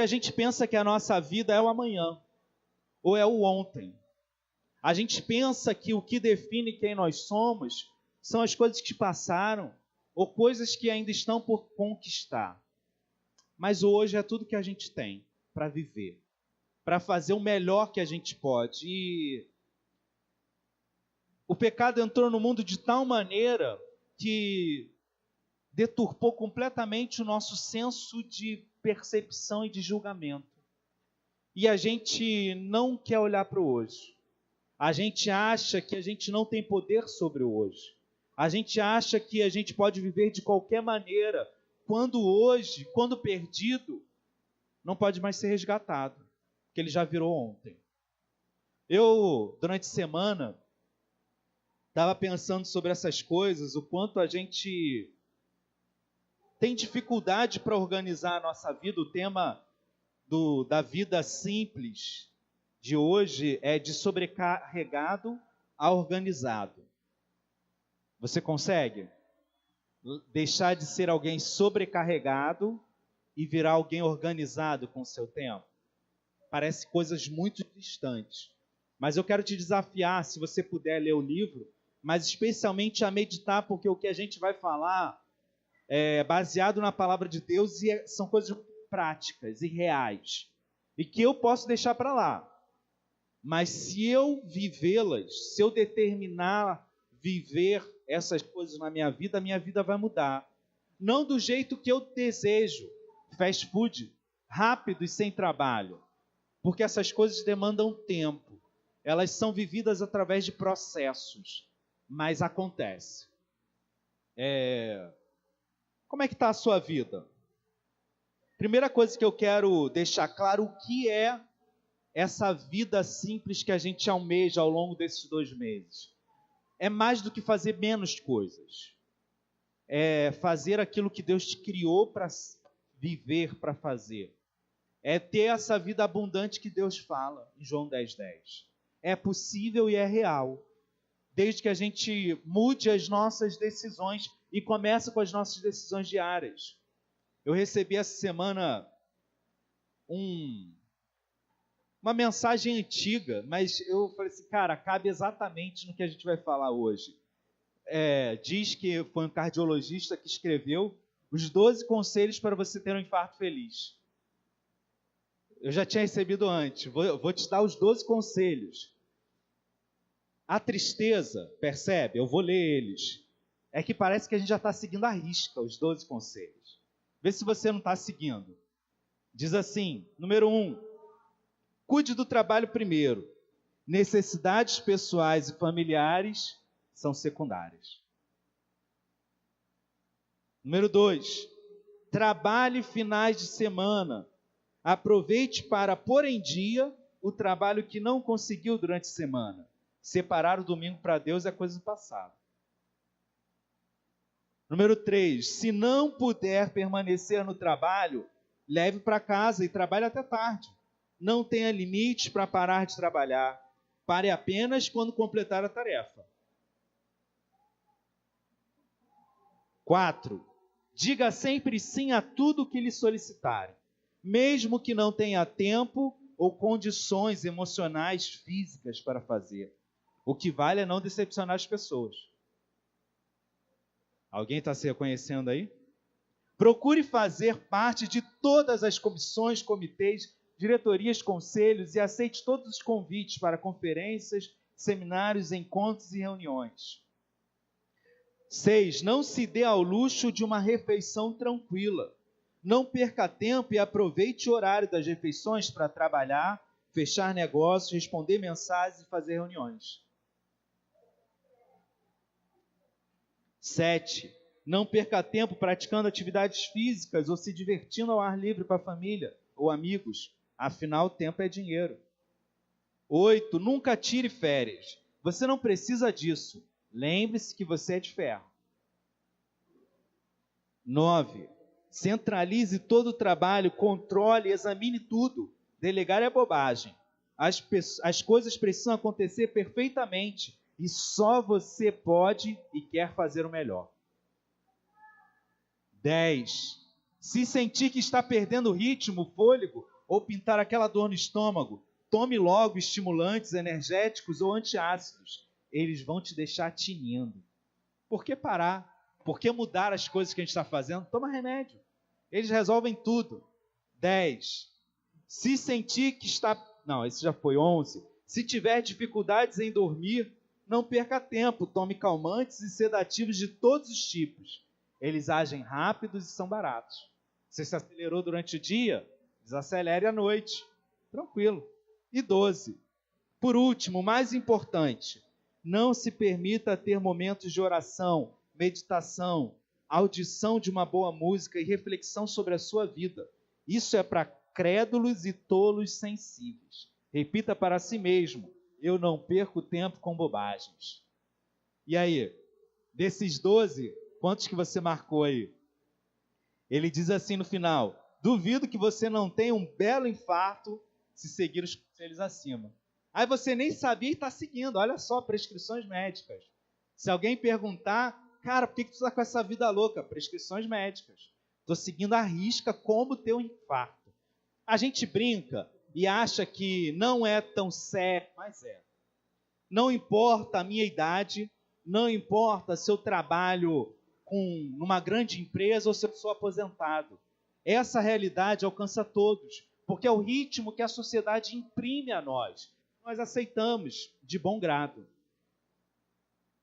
A gente pensa que a nossa vida é o amanhã, ou é o ontem. A gente pensa que o que define quem nós somos são as coisas que passaram, ou coisas que ainda estão por conquistar. Mas o hoje é tudo que a gente tem para viver, para fazer o melhor que a gente pode. E o pecado entrou no mundo de tal maneira que deturpou completamente o nosso senso de percepção e de julgamento. E a gente não quer olhar para o hoje. A gente acha que a gente não tem poder sobre o hoje. A gente acha que a gente pode viver de qualquer maneira, quando hoje, quando perdido, não pode mais ser resgatado, porque ele já virou ontem. Eu, durante a semana, estava pensando sobre essas coisas, o quanto a gente tem dificuldade para organizar a nossa vida. O tema da vida simples de hoje é de sobrecarregado a organizado. Você consegue deixar de ser alguém sobrecarregado e virar alguém organizado com o seu tempo? Parece coisas muito distantes. Mas eu quero te desafiar, se você puder ler o livro, mas especialmente a meditar, porque o que a gente vai falar é baseado na palavra de Deus e são coisas práticas e reais. E que eu posso deixar para lá. Mas se eu vivê-las, se eu determinar viver essas coisas na minha vida vai mudar. Não do jeito que eu desejo, fast food, rápido e sem trabalho. Porque essas coisas demandam tempo. Elas são vividas através de processos. Mas acontece. Como é que está a sua vida? Primeira coisa que eu quero deixar claro, o que é essa vida simples que a gente almeja ao longo desses 2 meses? É mais do que fazer menos coisas. É fazer aquilo que Deus te criou para viver, para fazer. É ter essa vida abundante que Deus fala em João 10:10. É possível e é real. Desde que a gente mude as nossas decisões e comece com as nossas decisões diárias. Eu recebi essa semana uma mensagem antiga, mas eu falei assim, cara, cabe exatamente no que a gente vai falar hoje. Diz que foi um cardiologista que escreveu os 12 conselhos para você ter um infarto feliz. Eu já tinha recebido antes, vou te dar os 12 conselhos. A tristeza, percebe? Eu vou ler eles. É que parece que a gente já está seguindo à risca os 12 conselhos. Vê se você não está seguindo. Diz assim, número 1, cuide do trabalho primeiro. Necessidades pessoais e familiares são secundárias. Número 2, trabalhe finais de semana. Aproveite para pôr em dia o trabalho que não conseguiu durante a semana. Separar o domingo para Deus é coisa do passado. Número 3, se não puder permanecer no trabalho, leve para casa e trabalhe até tarde. Não tenha limites para parar de trabalhar. Pare apenas quando completar a tarefa. 4, diga sempre sim a tudo que lhe solicitarem, mesmo que não tenha tempo ou condições emocionais, físicas para fazer. O que vale é não decepcionar as pessoas. Alguém está se reconhecendo aí? Procure fazer parte de todas as comissões, comitês, diretorias, conselhos e aceite todos os convites para conferências, seminários, encontros e reuniões. 6, não se dê ao luxo de uma refeição tranquila. Não perca tempo e aproveite o horário das refeições para trabalhar, fechar negócios, responder mensagens e fazer reuniões. 7, não perca tempo praticando atividades físicas ou se divertindo ao ar livre com a família ou amigos. Afinal, tempo é dinheiro. 8, nunca tire férias. Você não precisa disso. Lembre-se que você é de ferro. 9, centralize todo o trabalho, controle, examine tudo. Delegar é bobagem. As coisas precisam acontecer perfeitamente. E só você pode e quer fazer o melhor. 10. Se sentir que está perdendo o ritmo, o fôlego, ou pintar aquela dor no estômago, tome logo estimulantes energéticos ou antiácidos. Eles vão te deixar tinindo. Por que parar? Por que mudar as coisas que a gente está fazendo? Toma remédio. Eles resolvem tudo. 10. Se sentir que está... Não, esse já foi 11. Se tiver dificuldades em dormir, não perca tempo. Tome calmantes e sedativos de todos os tipos. Eles agem rápidos e são baratos. Você se acelerou durante o dia? Desacelere à noite. Tranquilo. E 12. Por último, mais importante, não se permita ter momentos de oração, meditação, audição de uma boa música e reflexão sobre a sua vida. Isso é para crédulos e tolos sensíveis. Repita para si mesmo: eu não perco tempo com bobagens. E aí, desses 12, quantos que você marcou aí? Ele diz assim no final: duvido que você não tenha um belo infarto se seguir os conselhos acima. Aí você nem sabia e está seguindo. Olha só, prescrições médicas. Se alguém perguntar, cara, por que tu está com essa vida louca? Prescrições médicas. Estou seguindo à risca como ter um infarto. A gente brinca e acha que não é tão sério, mas é. Não importa a minha idade, não importa se eu trabalho numa grande empresa ou se eu sou aposentado. Essa realidade alcança todos, porque é o ritmo que a sociedade imprime a nós. Nós aceitamos de bom grado.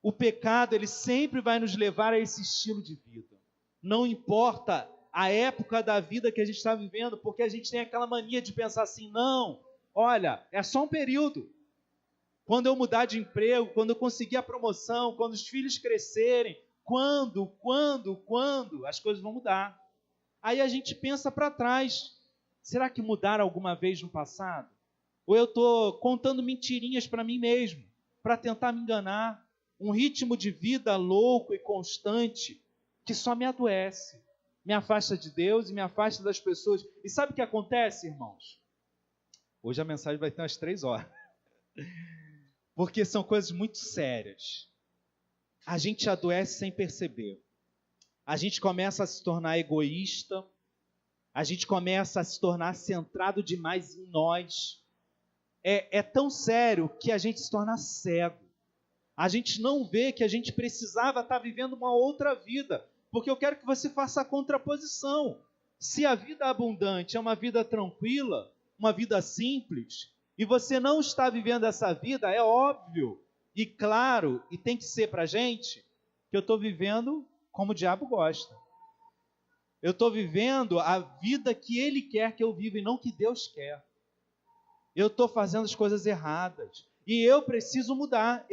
O pecado, ele sempre vai nos levar a esse estilo de vida. Não importa a época da vida que a gente está vivendo, porque a gente tem aquela mania de pensar assim: não, olha, é só um período. Quando eu mudar de emprego, quando eu conseguir a promoção, quando os filhos crescerem, quando as coisas vão mudar. Aí a gente pensa para trás: será que mudaram alguma vez no passado? Ou eu estou contando mentirinhas para mim mesmo, para tentar me enganar? Um ritmo de vida louco e constante que só me adoece, me afasta de Deus e me afasta das pessoas. E sabe o que acontece, irmãos? Hoje a mensagem vai ter umas 3 horas. Porque são coisas muito sérias. A gente adoece sem perceber. A gente começa a se tornar egoísta. A gente começa a se tornar centrado demais em nós. É tão sério que a gente se torna cego. A gente não vê que a gente precisava estar vivendo uma outra vida. Porque eu quero que você faça a contraposição. Se a vida abundante é uma vida tranquila, uma vida simples, e você não está vivendo essa vida, é óbvio e claro, e tem que ser para a gente, que eu estou vivendo como o diabo gosta. Eu estou vivendo a vida que ele quer que eu viva e não que Deus quer. Eu estou fazendo as coisas erradas. E eu preciso mudar.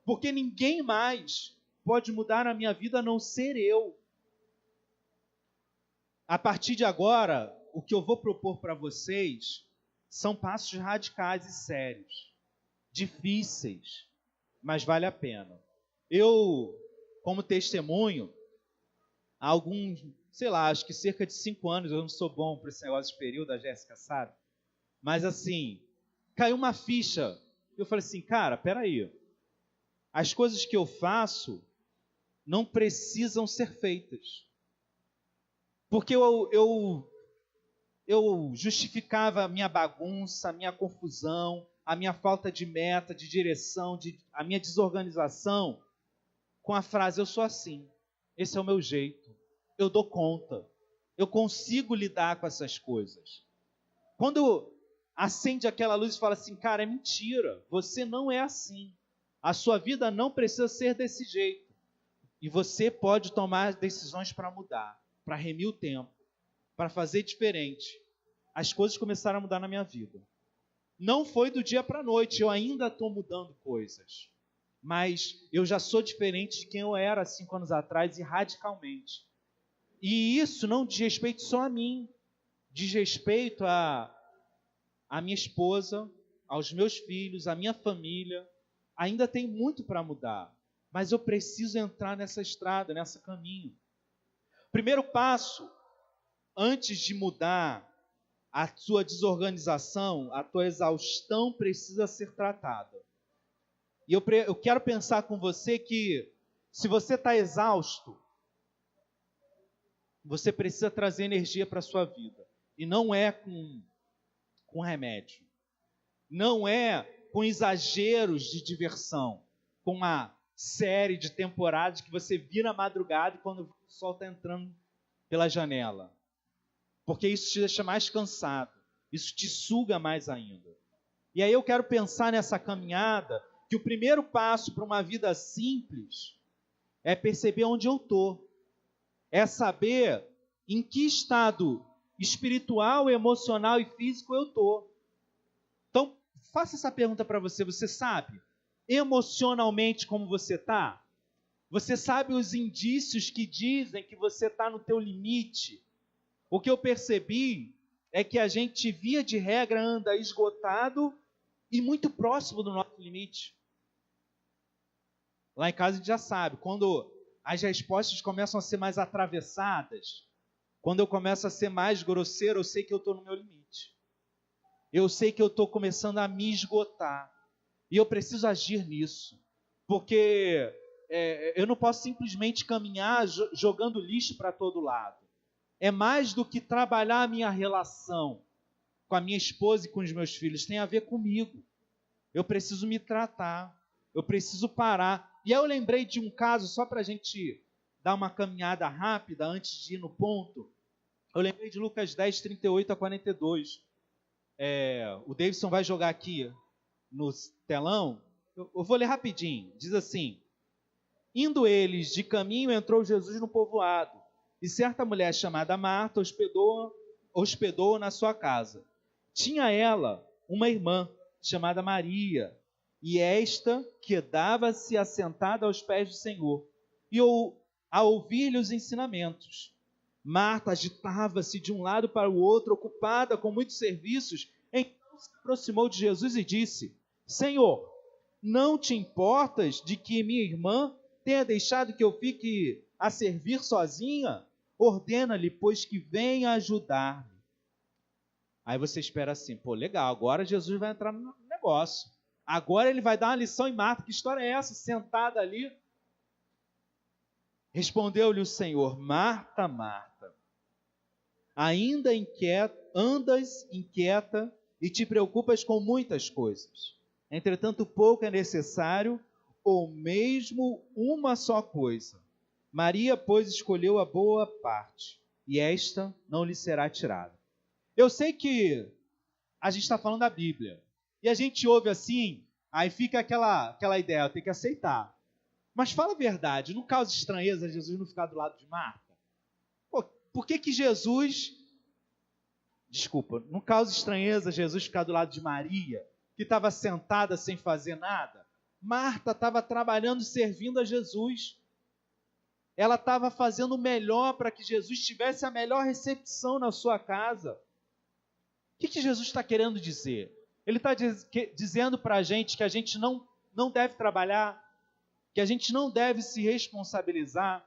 Porque ninguém mais pode mudar a minha vida a não ser eu. A partir de agora, o que eu vou propor para vocês são passos radicais e sérios. Difíceis, mas vale a pena. Eu, como testemunho, há alguns, acho que cerca de 5 anos, eu não sou bom para esse negócio de período, a Jéssica sabe, mas assim, caiu uma ficha. Eu falei assim: cara, peraí, as coisas que eu faço não precisam ser feitas. Porque eu justificava a minha bagunça, a minha confusão, a minha falta de meta, de direção, a minha desorganização, com a frase: eu sou assim, esse é o meu jeito, eu dou conta, eu consigo lidar com essas coisas. Quando acende aquela luz e fala assim: cara, é mentira, você não é assim, a sua vida não precisa ser desse jeito, e você pode tomar decisões para mudar, para remir o tempo, para fazer diferente. As coisas começaram a mudar na minha vida. Não foi do dia para a noite, eu ainda estou mudando coisas, mas eu já sou diferente de quem eu era 5 anos atrás, e radicalmente. E isso não diz respeito só a mim, diz respeito a minha esposa, aos meus filhos, à minha família. Ainda tem muito para mudar, mas eu preciso entrar nessa estrada, nesse caminho. Primeiro passo, antes de mudar a sua desorganização, a tua exaustão precisa ser tratada. E eu quero pensar com você que, se você está exausto, você precisa trazer energia para a sua vida. E não é com remédio. Não é com exageros de diversão. Com uma série de temporadas que você vira à madrugada e quando o sol está entrando pela janela. Porque isso te deixa mais cansado. Isso te suga mais ainda. E aí eu quero pensar nessa caminhada que o primeiro passo para uma vida simples é perceber onde eu estou. É saber em que estado espiritual, emocional e físico eu estou. Então, faça essa pergunta para você. Você sabe emocionalmente como você está? Você sabe os indícios que dizem que você está no teu limite? O que eu percebi é que a gente, via de regra, anda esgotado e muito próximo do nosso limite. Lá em casa a gente já sabe, quando as respostas começam a ser mais atravessadas, quando eu começo a ser mais grosseiro, eu sei que eu estou no meu limite. Eu sei que eu estou começando a me esgotar. E eu preciso agir nisso. Porque eu não posso simplesmente caminhar jogando lixo para todo lado. É mais do que trabalhar a minha relação com a minha esposa e com os meus filhos. Tem a ver comigo. Eu preciso me tratar. Eu preciso parar. E aí eu lembrei de um caso, só para a gente dar uma caminhada rápida antes de ir no ponto. Eu lembrei de Lucas 10, 38 a 42. O Davidson vai jogar aqui no telão. Eu vou ler rapidinho. Diz assim: indo eles de caminho, entrou Jesus no povoado. E certa mulher chamada Marta hospedou-o na sua casa. Tinha ela uma irmã chamada Maria, e esta quedava-se assentada aos pés do Senhor, e a ouvir-lhe os ensinamentos. Marta agitava-se de um lado para o outro, ocupada com muitos serviços. Então se aproximou de Jesus e disse: Senhor, não te importas de que minha irmã tenha deixado que eu fique a servir sozinha? Ordena-lhe, pois, que venha ajudar-me. Aí você espera assim, pô, legal, agora Jesus vai entrar no negócio. Agora ele vai dar uma lição em Marta. Que história é essa? Sentada ali. Respondeu-lhe o Senhor: Marta, Marta, ainda andas inquieta e te preocupas com muitas coisas. Entretanto, pouco é necessário, ou mesmo uma só coisa. Maria, pois, escolheu a boa parte, e esta não lhe será tirada. Eu sei que a gente está falando da Bíblia, e a gente ouve assim, aí fica aquela ideia, eu tenho que aceitar. Mas fala a verdade, não causa estranheza Jesus não ficar do lado de Marta? Pô, por que Jesus... Desculpa, não causa estranheza Jesus ficar do lado de Maria, que estava sentada sem fazer nada? Marta estava trabalhando, servindo a Jesus. Ela estava fazendo o melhor para que Jesus tivesse a melhor recepção na sua casa. O que Jesus está querendo dizer? Ele está dizendo para a gente que a gente não deve trabalhar, que a gente não deve se responsabilizar.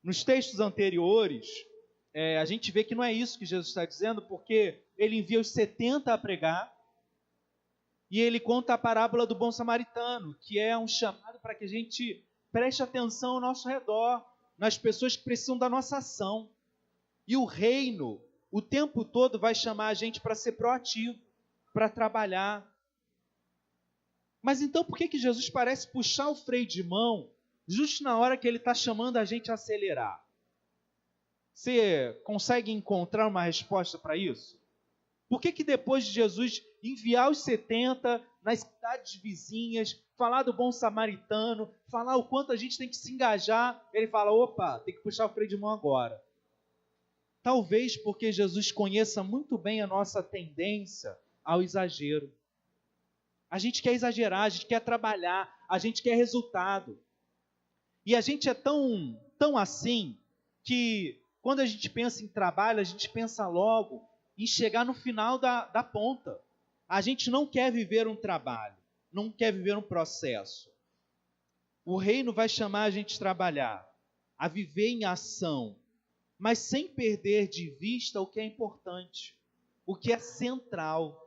Nos textos anteriores, a gente vê que não é isso que Jesus está dizendo, porque ele envia os 70 a pregar, e ele conta a parábola do bom samaritano, que é um chamado para que a gente preste atenção ao nosso redor, nas pessoas que precisam da nossa ação. E o reino, o tempo todo, vai chamar a gente para ser proativo, para trabalhar. Mas então por que Jesus parece puxar o freio de mão justo na hora que ele está chamando a gente a acelerar? Você consegue encontrar uma resposta para isso? Por que depois de Jesus enviar os 70 nas cidades vizinhas, falar do bom samaritano, falar o quanto a gente tem que se engajar, ele fala, opa, tem que puxar o freio de mão agora? Talvez porque Jesus conheça muito bem a nossa tendência ao exagero. A gente quer exagerar, a gente quer trabalhar, a gente quer resultado. E a gente é tão assim que quando a gente pensa em trabalho, a gente pensa logo em chegar no final da ponta. A gente não quer viver um trabalho, não quer viver um processo. O reino vai chamar a gente a trabalhar, a viver em ação, mas sem perder de vista o que é importante, o que é central.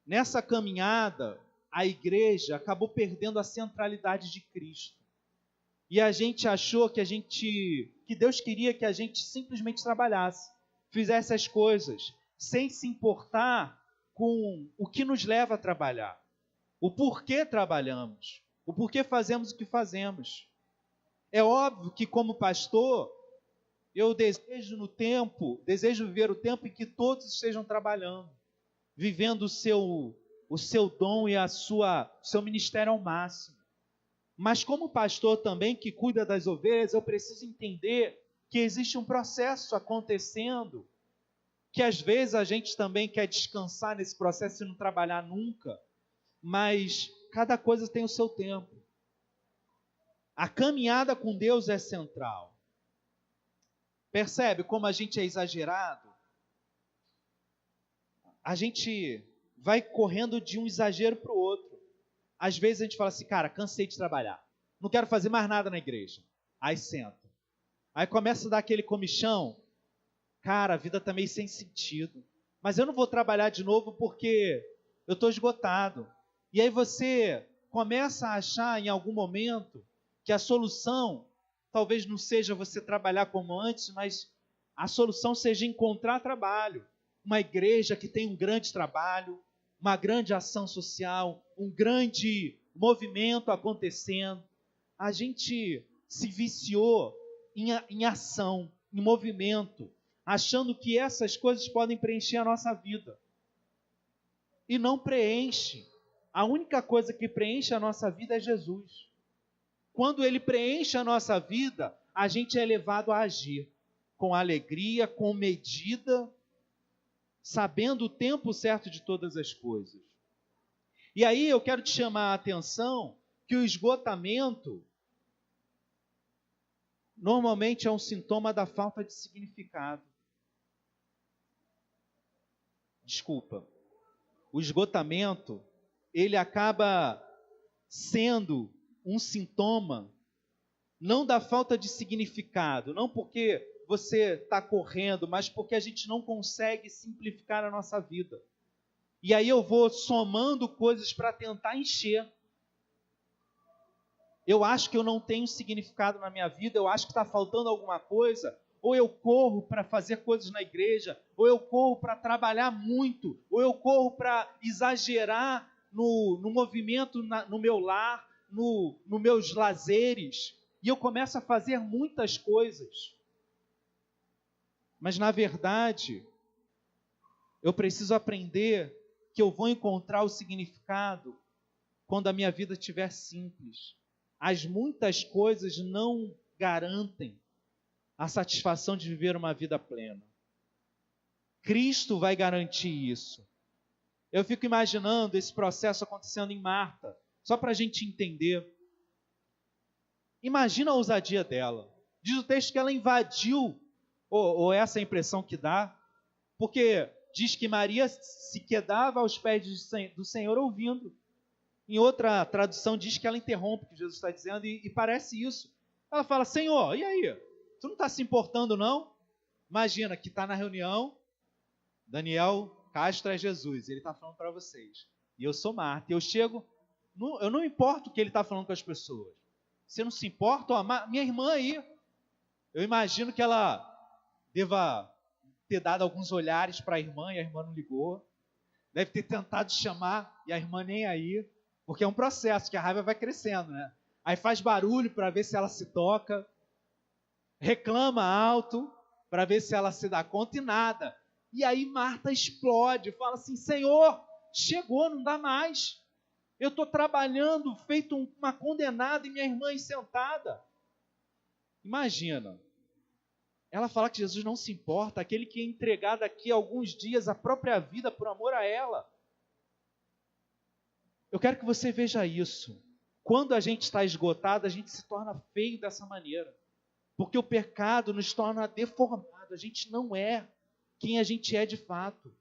Nessa caminhada, a igreja acabou perdendo a centralidade de Cristo. E a gente achou que Deus queria que a gente simplesmente trabalhasse, fizesse as coisas, sem se importar com o que nos leva a trabalhar, o porquê trabalhamos, o porquê fazemos o que fazemos. É óbvio que, como pastor, eu desejo viver o tempo em que todos estejam trabalhando, vivendo o seu dom e o seu ministério ao máximo. Mas como pastor também que cuida das ovelhas, eu preciso entender que existe um processo acontecendo, que às vezes a gente também quer descansar nesse processo e não trabalhar nunca, mas cada coisa tem o seu tempo. A caminhada com Deus é central. Percebe como a gente é exagerado? A gente vai correndo de um exagero para o outro. Às vezes a gente fala assim, cara, cansei de trabalhar, não quero fazer mais nada na igreja. Aí senta. Aí começa a dar aquele comichão, cara, a vida está meio sem sentido, mas eu não vou trabalhar de novo porque eu estou esgotado. E aí você começa a achar em algum momento que a solução talvez não seja você trabalhar como antes, mas a solução seja encontrar trabalho. Uma igreja que tem um grande trabalho, uma grande ação social, um grande movimento acontecendo. A gente se viciou em ação, em movimento, achando que essas coisas podem preencher a nossa vida. E não preenche. A única coisa que preenche a nossa vida é Jesus. Quando Ele preenche a nossa vida, a gente é levado a agir com alegria, com medida, sabendo o tempo certo de todas as coisas. E aí eu quero te chamar a atenção que o esgotamento normalmente é um sintoma da falta de significado. Desculpa. O esgotamento, ele acaba sendo um sintoma não da falta de significado, não porque você está correndo, mas porque a gente não consegue simplificar a nossa vida. E aí eu vou somando coisas para tentar encher. Eu acho que eu não tenho significado na minha vida, eu acho que está faltando alguma coisa, ou eu corro para fazer coisas na igreja, ou eu corro para trabalhar muito, ou eu corro para exagerar no movimento no meu lar, nos meus lazeres, e eu começo a fazer muitas coisas. Mas, na verdade, eu preciso aprender que eu vou encontrar o significado quando a minha vida estiver simples. As muitas coisas não garantem a satisfação de viver uma vida plena. Cristo vai garantir isso. Eu fico imaginando esse processo acontecendo em Marta, só para a gente entender. Imagina a ousadia dela. Diz o texto que ela invadiu, ou essa é a impressão que dá, porque diz que Maria se quedava aos pés do Senhor ouvindo. Em outra tradução diz que ela interrompe o que Jesus está dizendo, e parece isso. Ela fala, Senhor, e aí? Tu não está se importando não? Imagina que está na reunião, Daniel Castro é Jesus, ele está falando para vocês. E eu sou Marta, e eu chego, eu não importo o que ele está falando com as pessoas. Você não se importa? Ó, minha irmã aí, eu imagino que ela deva ter dado alguns olhares para a irmã, e a irmã não ligou. Deve ter tentado chamar, e a irmã nem aí. Porque é um processo, que a raiva vai crescendo, né? Aí faz barulho para ver se ela se toca, reclama alto para ver se ela se dá conta e nada. E aí Marta explode, fala assim, Senhor, chegou, não dá mais. Eu estou trabalhando, feito uma condenada e minha irmã aí sentada. Imagina, ela fala que Jesus não se importa, aquele que ia entregar daqui a alguns dias a própria vida por amor a ela. Eu quero que você veja isso. Quando a gente está esgotado, a gente se torna feio dessa maneira. Porque o pecado nos torna deformado. A gente não é quem a gente é de fato.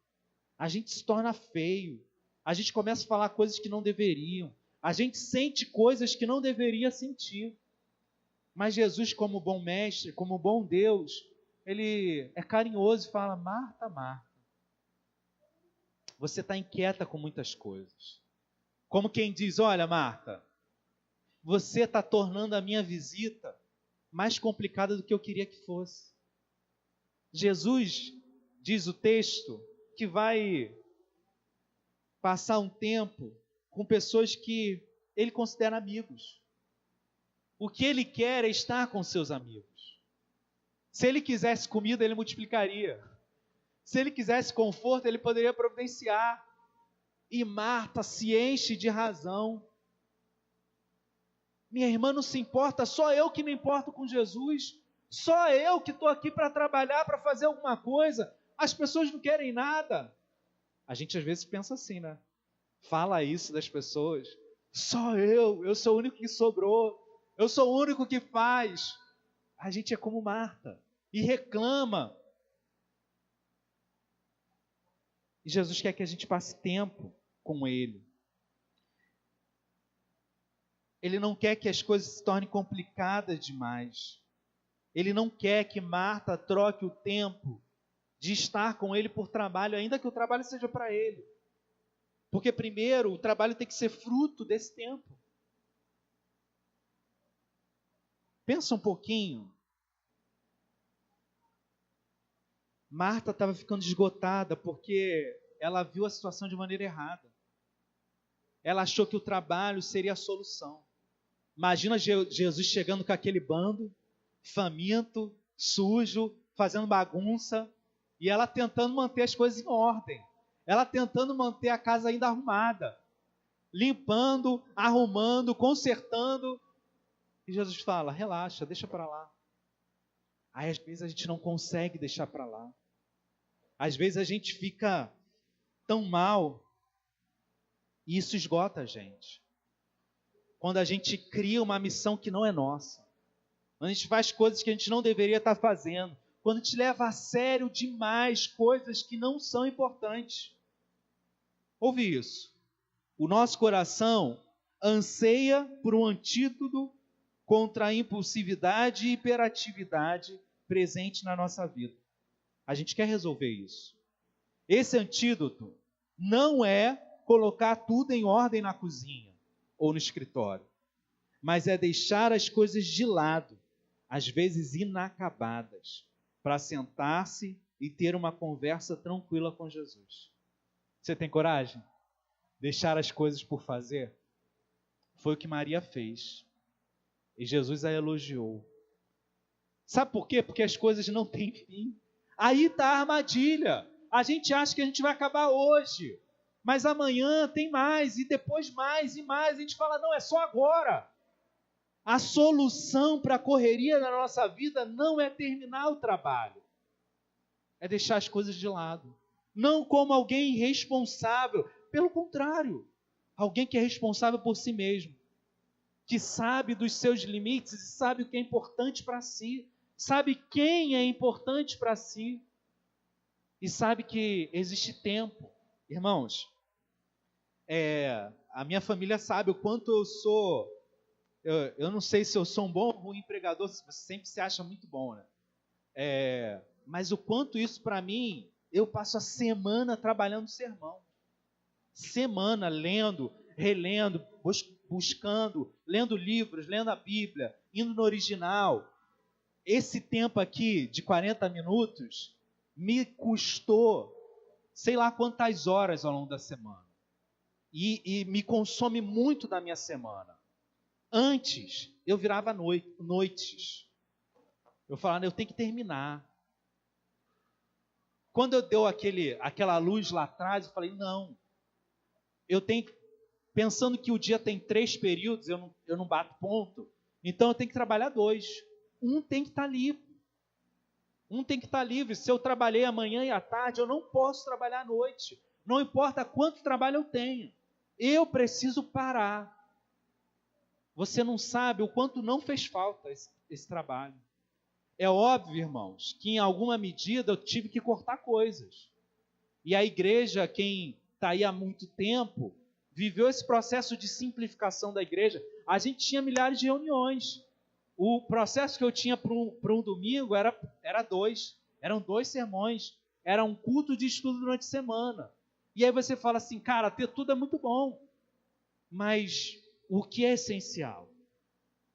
A gente se torna feio. A gente começa a falar coisas que não deveriam. A gente sente coisas que não deveria sentir. Mas Jesus, como bom mestre, como bom Deus, Ele é carinhoso e fala, Marta, Marta, você está inquieta com muitas coisas. Como quem diz, olha Marta, você está tornando a minha visita mais complicada do que eu queria que fosse. Jesus, diz o texto, que vai passar um tempo com pessoas que ele considera amigos. O que ele quer é estar com seus amigos. Se ele quisesse comida, ele multiplicaria. Se ele quisesse conforto, ele poderia providenciar. E Marta se enche de razão. Minha irmã não se importa, só eu que me importo com Jesus. Só eu que estou aqui para trabalhar, para fazer alguma coisa. As pessoas não querem nada. A gente às vezes pensa assim, né? Fala isso das pessoas. Só eu sou o único que sobrou. Eu sou o único que faz. A gente é como Marta e reclama. E Jesus quer que a gente passe tempo com Ele. Ele não quer que as coisas se tornem complicadas demais. Ele não quer que Marta troque o tempo de estar com Ele por trabalho, ainda que o trabalho seja para Ele. Porque primeiro, o trabalho tem que ser fruto desse tempo. Pensa um pouquinho. Marta estava ficando esgotada porque ela viu a situação de maneira errada. Ela achou que o trabalho seria a solução. Imagina Jesus chegando com aquele bando, faminto, sujo, fazendo bagunça, e ela tentando manter as coisas em ordem. Ela tentando manter a casa ainda arrumada, limpando, arrumando, consertando. E Jesus fala, relaxa, deixa para lá. Aí às vezes a gente não consegue deixar para lá. Às vezes a gente fica tão mal, e isso esgota a gente. Quando a gente cria uma missão que não é nossa. Quando a gente faz coisas que a gente não deveria estar fazendo. Quando a gente leva a sério demais coisas que não são importantes. Ouve isso. O nosso coração anseia por um antídoto contra a impulsividade e hiperatividade presente na nossa vida. A gente quer resolver isso. Esse antídoto não é colocar tudo em ordem na cozinha ou no escritório, mas é deixar as coisas de lado, às vezes inacabadas, para sentar-se e ter uma conversa tranquila com Jesus. Você tem coragem? Deixar as coisas por fazer? Foi o que Maria fez. E Jesus a elogiou. Sabe por quê? Porque as coisas não têm fim. Aí está a armadilha. A gente acha que a gente vai acabar hoje. Mas amanhã tem mais, e depois mais, e mais. A gente fala, não, é só agora. A solução para a correria da nossa vida não é terminar o trabalho. É deixar as coisas de lado. Não como alguém irresponsável. Pelo contrário, alguém que é responsável por si mesmo. Que sabe dos seus limites e sabe o que é importante para si. Sabe quem é importante para si. E sabe que existe tempo. Irmãos, a minha família sabe o quanto eu sou... Eu não sei se eu sou um bom ou ruim empregador, você sempre se acha muito bom, né? Mas o quanto isso para mim, eu passo a semana trabalhando sermão. Semana lendo, relendo, buscando, lendo livros, lendo a Bíblia, indo no original. Esse tempo aqui de 40 minutos me custou sei lá quantas horas ao longo da semana. E me consome muito da minha semana. Antes, eu virava noites. Eu falava, eu tenho que terminar. Quando eu deu aquela luz lá atrás, eu falei, não. Eu tenho, pensando que o dia tem 3 períodos, eu não bato ponto, então eu tenho que trabalhar 2. Um tem que estar livre. Se eu trabalhei amanhã e à tarde, eu não posso trabalhar à noite. Não importa quanto trabalho eu tenha. Eu preciso parar. Você não sabe o quanto não fez falta esse trabalho. É óbvio, irmãos, que em alguma medida eu tive que cortar coisas. E a igreja, quem está aí há muito tempo, viveu esse processo de simplificação da igreja. A gente tinha milhares de reuniões. O processo que eu tinha para um domingo era 2. Eram 2 sermões. Era um culto de estudo durante a semana. E aí você fala assim, cara, ter tudo é muito bom. Mas o que é essencial?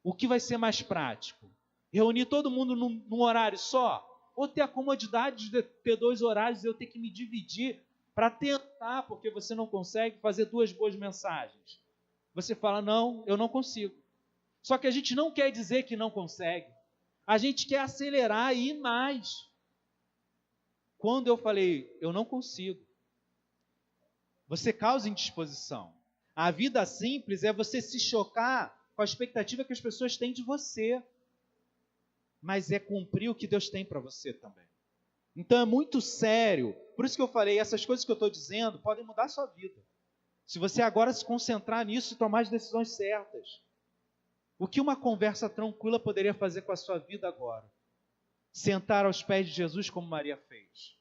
O que vai ser mais prático? Reunir todo mundo num horário só? Ou ter a comodidade de ter 2 horários e eu ter que me dividir para tentar, porque você não consegue fazer 2 boas mensagens? Você fala, não, eu não consigo. Só que a gente não quer dizer que não consegue. A gente quer acelerar e ir mais. Quando eu falei, eu não consigo, você causa indisposição. A vida simples é você se chocar com a expectativa que as pessoas têm de você. Mas é cumprir o que Deus tem para você também. Então é muito sério. Por isso que eu falei, essas coisas que eu estou dizendo podem mudar a sua vida. Se você agora se concentrar nisso e tomar as decisões certas. O que uma conversa tranquila poderia fazer com a sua vida agora? Sentar aos pés de Jesus como Maria fez.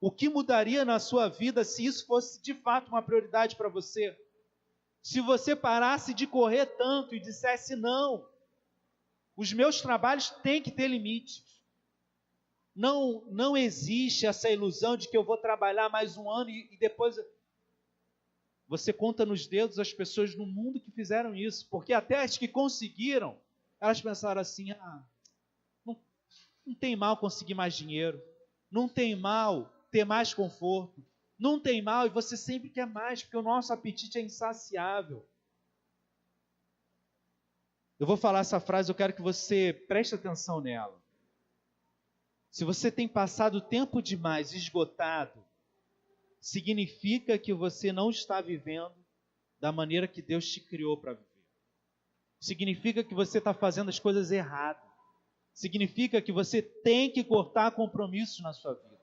O que mudaria na sua vida se isso fosse de fato uma prioridade para você? Se você parasse de correr tanto e dissesse não, os meus trabalhos têm que ter limites. Não existe essa ilusão de que eu vou trabalhar mais um ano e depois... Você conta nos dedos as pessoas no mundo que fizeram isso, porque até as que conseguiram, elas pensaram assim, não tem mal conseguir mais dinheiro, não tem mal ter mais conforto, não tem mal e você sempre quer mais, porque o nosso apetite é insaciável. Eu vou falar essa frase, eu quero que você preste atenção nela. Se você tem passado tempo demais esgotado, significa que você não está vivendo da maneira que Deus te criou para viver. Significa que você está fazendo as coisas erradas. Significa que você tem que cortar compromissos na sua vida.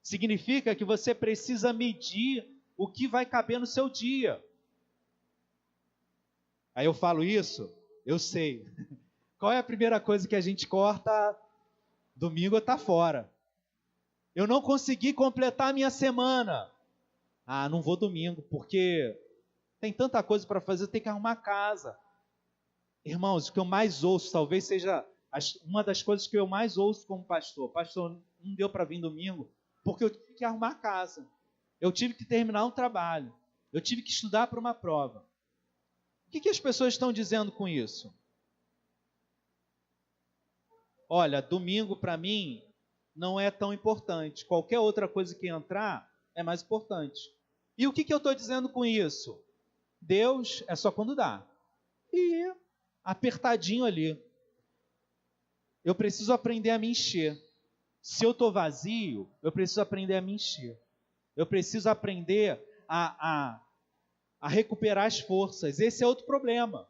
Significa que você precisa medir o que vai caber no seu dia. Aí eu falo isso, eu sei. Qual é a primeira coisa que a gente corta? Domingo está fora. Eu não consegui completar a minha semana. Não vou domingo, porque tem tanta coisa para fazer, eu tenho que arrumar a casa. Irmãos, o que eu mais ouço, talvez seja uma das coisas que eu mais ouço como pastor. Pastor, não deu para vir domingo, porque eu tive que arrumar a casa. Eu tive que terminar um trabalho. Eu tive que estudar para uma prova. O que as pessoas estão dizendo com isso? Olha, domingo para mim não é tão importante. Qualquer outra coisa que entrar é mais importante. E o que eu estou dizendo com isso? Deus é só quando dá. E apertadinho ali. Eu preciso aprender a me encher. Se eu estou vazio, eu preciso aprender a me encher. Eu preciso aprender a recuperar as forças. Esse é outro problema.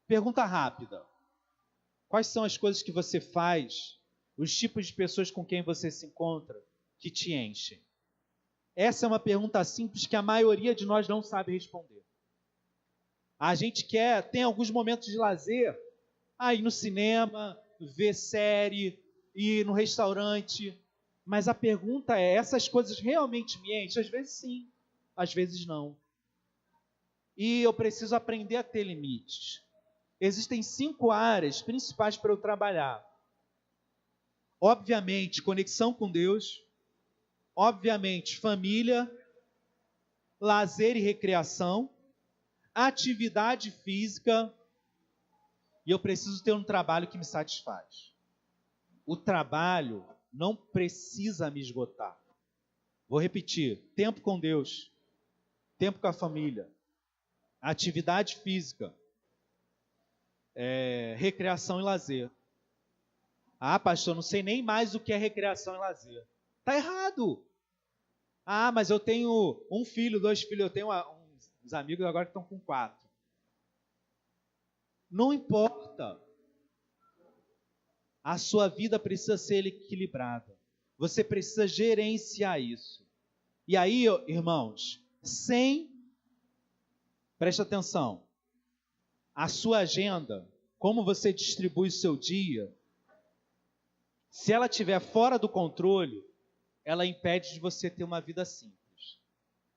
Pergunta rápida. Quais são as coisas que você faz, os tipos de pessoas com quem você se encontra, que te enchem? Essa é uma pergunta simples que a maioria de nós não sabe responder. A gente tem alguns momentos de lazer, ir no cinema, ver série, ir no restaurante, mas a pergunta é, essas coisas realmente me enchem? Às vezes sim, às vezes não. E eu preciso aprender a ter limites. Existem 5 áreas principais para eu trabalhar. Obviamente, conexão com Deus. Obviamente, família, lazer e recreação, atividade física. E eu preciso ter um trabalho que me satisfaz. O trabalho não precisa me esgotar. Vou repetir. Tempo com Deus. Tempo com a família. Atividade física. Recreação e lazer. Pastor, não sei nem mais o que é recreação e lazer. Está errado. Mas eu tenho 1 filho, 2 filhos, eu tenho uns amigos agora que estão com 4. Não importa. A sua vida precisa ser equilibrada. Você precisa gerenciar isso. E aí, irmãos, preste atenção, a sua agenda, como você distribui o seu dia, se ela estiver fora do controle, ela impede de você ter uma vida simples.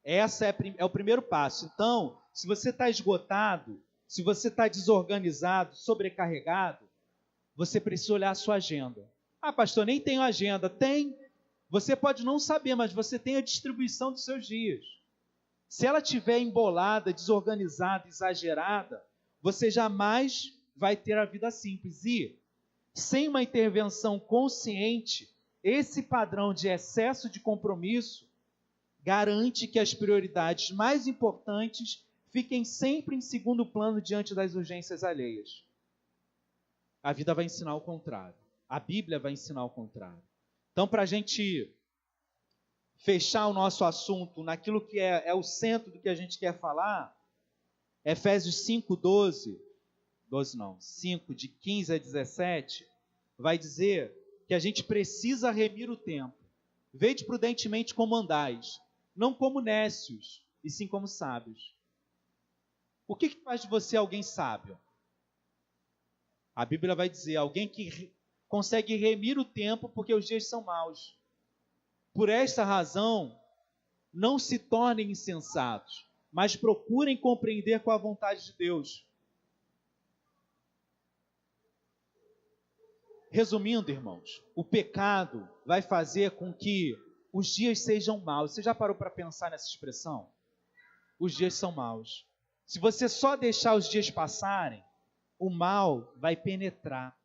Essa é o primeiro passo. Então, se você está esgotado, se você está desorganizado, sobrecarregado, você precisa olhar a sua agenda. Pastor, nem tenho agenda. Tem. Você pode não saber, mas você tem a distribuição dos seus dias. Se ela estiver embolada, desorganizada, exagerada, você jamais vai ter a vida simples. E, sem uma intervenção consciente, esse padrão de excesso de compromisso garante que as prioridades mais importantes fiquem sempre em segundo plano diante das urgências alheias. A vida vai ensinar o contrário. A Bíblia vai ensinar o contrário. Então, para a gente fechar o nosso assunto naquilo que é o centro do que a gente quer falar, Efésios 5, 5, de 15 a 17, vai dizer que a gente precisa remir o tempo. Vede prudentemente como andais, não como nécios, e sim como sábios. O que faz de você alguém sábio? A Bíblia vai dizer, alguém que consegue remir o tempo porque os dias são maus. Por esta razão, não se tornem insensatos, mas procurem compreender qual a vontade de Deus. Resumindo, irmãos, o pecado vai fazer com que os dias sejam maus. Você já parou para pensar nessa expressão? Os dias são maus. Se você só deixar os dias passarem, o mal vai penetrar,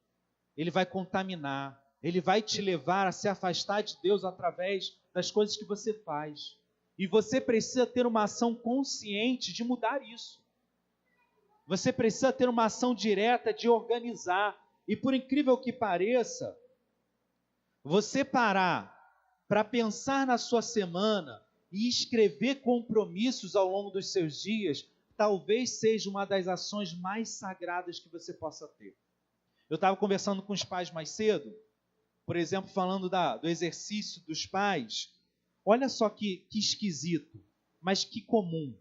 ele vai contaminar, ele vai te levar a se afastar de Deus através das coisas que você faz. E você precisa ter uma ação consciente de mudar isso. Você precisa ter uma ação direta de organizar. E por incrível que pareça, você parar para pensar na sua semana e escrever compromissos ao longo dos seus dias, talvez seja uma das ações mais sagradas que você possa ter. Eu estava conversando com os pais mais cedo, por exemplo, falando do exercício dos pais. Olha só que esquisito, mas que comum.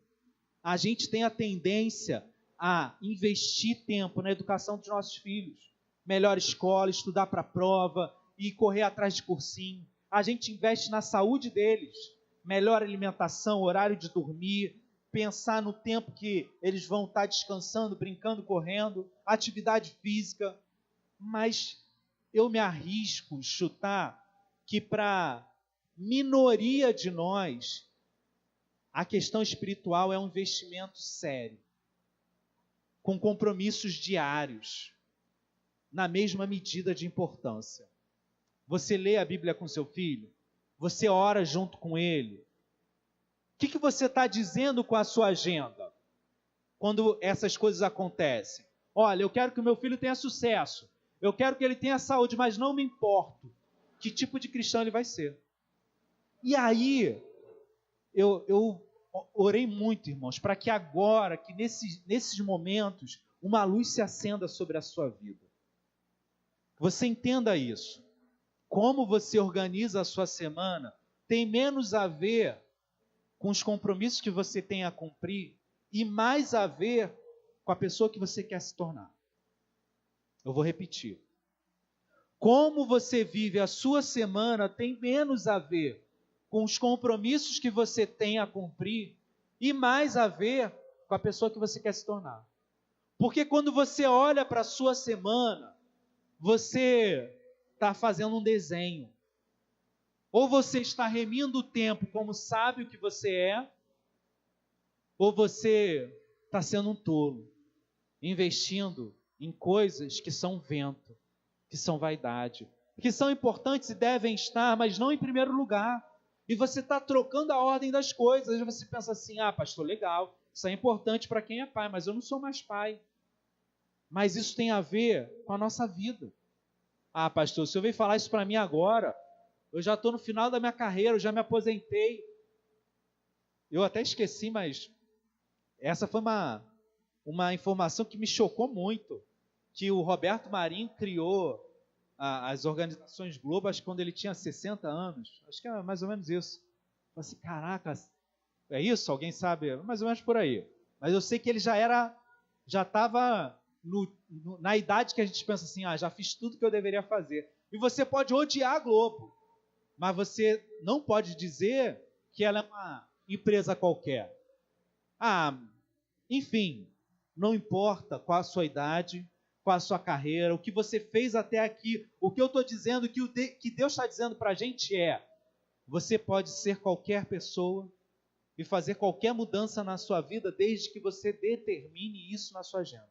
A gente tem a tendência a investir tempo na educação dos nossos filhos. Melhor escola, estudar para a prova e correr atrás de cursinho. A gente investe na saúde deles. Melhor alimentação, horário de dormir, pensar no tempo que eles vão estar descansando, brincando, correndo, atividade física. Mas eu me arrisco a chutar que para minoria de nós, a questão espiritual é um investimento sério, com compromissos diários, na mesma medida de importância. Você lê a Bíblia com seu filho? Você ora junto com ele? O que você está dizendo com a sua agenda quando essas coisas acontecem? Olha, eu quero que o meu filho tenha sucesso, eu quero que ele tenha saúde, mas não me importo que tipo de cristão ele vai ser. E aí, eu orei muito, irmãos, para que agora, que nesses momentos, uma luz se acenda sobre a sua vida. Você entenda isso. Como você organiza a sua semana tem menos a ver com os compromissos que você tem a cumprir e mais a ver com a pessoa que você quer se tornar. Eu vou repetir. Como você vive a sua semana tem menos a ver com os compromissos que você tem a cumprir e mais a ver com a pessoa que você quer se tornar. Porque quando você olha para a sua semana, você está fazendo um desenho. Ou você está remindo o tempo como sábio que você é, ou você está sendo um tolo, investindo em coisas que são vento, que são vaidade, que são importantes e devem estar, mas não em primeiro lugar. E você está trocando a ordem das coisas. Aí você pensa assim, pastor, legal, isso é importante para quem é pai, mas eu não sou mais pai. Mas isso tem a ver com a nossa vida. Pastor, o senhor veio falar isso para mim agora, eu já estou no final da minha carreira, eu já me aposentei. Eu até esqueci, mas essa foi uma informação que me chocou muito, que o Roberto Marinho criou as organizações Globo, acho que quando ele tinha 60 anos, acho que é mais ou menos isso. Eu falei assim, caraca, é isso? Alguém sabe? Mais ou menos por aí. Mas eu sei que ele já estava na idade que a gente pensa assim, já fiz tudo que eu deveria fazer. E você pode odiar a Globo, mas você não pode dizer que ela é uma empresa qualquer. Enfim, não importa qual a sua idade, qual a sua carreira, o que você fez até aqui. O que eu estou dizendo, que Deus está dizendo para a gente você pode ser qualquer pessoa e fazer qualquer mudança na sua vida, desde que você determine isso na sua agenda.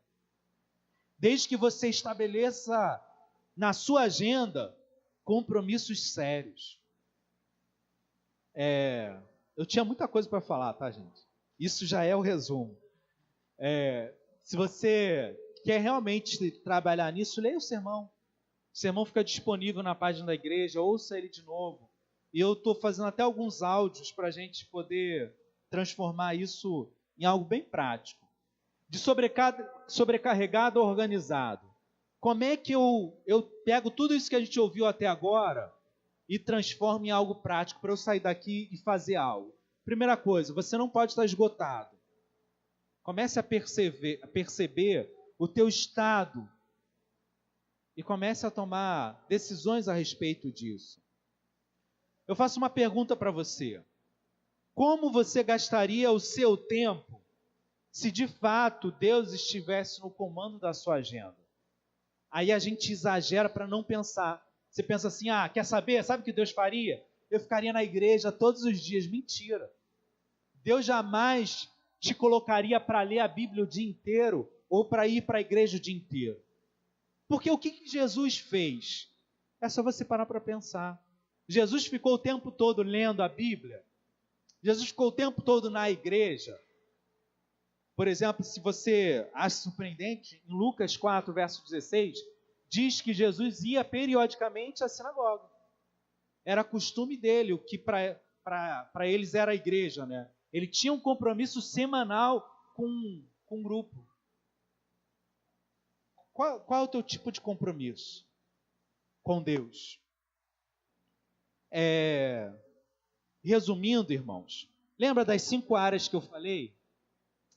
desde que você estabeleça na sua agenda compromissos sérios. Eu tinha muita coisa para falar, tá, gente? Isso já é o resumo. Se você quer realmente trabalhar nisso, leia o sermão. O sermão fica disponível na página da igreja, ouça ele de novo. E eu estou fazendo até alguns áudios para a gente poder transformar isso em algo bem prático. De sobrecarregado a organizado. Como é que eu pego tudo isso que a gente ouviu até agora e transformo em algo prático para eu sair daqui e fazer algo? Primeira coisa, você não pode estar esgotado. Comece a perceber o teu estado e comece a tomar decisões a respeito disso. Eu faço uma pergunta para você. Como você gastaria o seu tempo se de fato Deus estivesse no comando da sua agenda? Aí a gente exagera para não pensar. Você pensa assim, quer saber? Sabe o que Deus faria? Eu ficaria na igreja todos os dias. Mentira. Deus jamais te colocaria para ler a Bíblia o dia inteiro ou para ir para a igreja o dia inteiro. Porque o que Jesus fez? É só você parar para pensar. Jesus ficou o tempo todo lendo a Bíblia. Jesus ficou o tempo todo na igreja. Por exemplo, se você acha surpreendente, em Lucas 4, verso 16, diz que Jesus ia periodicamente à sinagoga. Era costume dele, o que para eles era a igreja, né? Ele tinha um compromisso semanal com um grupo. Qual é o teu tipo de compromisso com Deus? Resumindo, irmãos, lembra das 5 áreas que eu falei?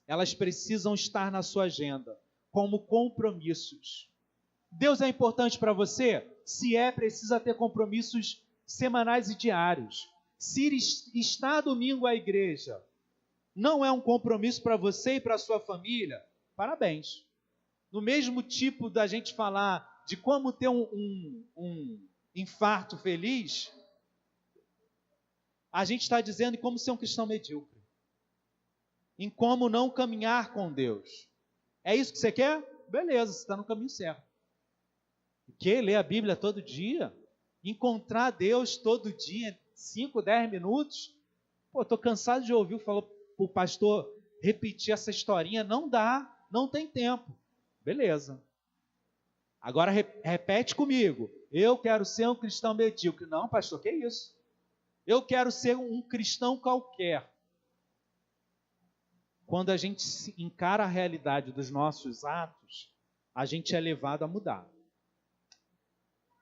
Elas precisam estar na sua agenda, como compromissos. Deus é importante para você? Se precisa ter compromissos semanais e diários. Se estar domingo à igreja não é um compromisso para você e para a sua família, parabéns. No mesmo tipo da gente falar de como ter um infarto feliz, a gente está dizendo em como ser um cristão medíocre. Em como não caminhar com Deus. É isso que você quer? Beleza, você está no caminho certo. Quer ler a Bíblia todo dia? Encontrar Deus todo dia, 5, 10 minutos? Estou cansado de ouvir o pastor repetir essa historinha. Não dá, não tem tempo. Beleza. Agora repete comigo. Eu quero ser um cristão medíocre. Não, pastor, que isso? Eu quero ser um cristão qualquer. Quando a gente encara a realidade dos nossos atos, a gente é levado a mudar.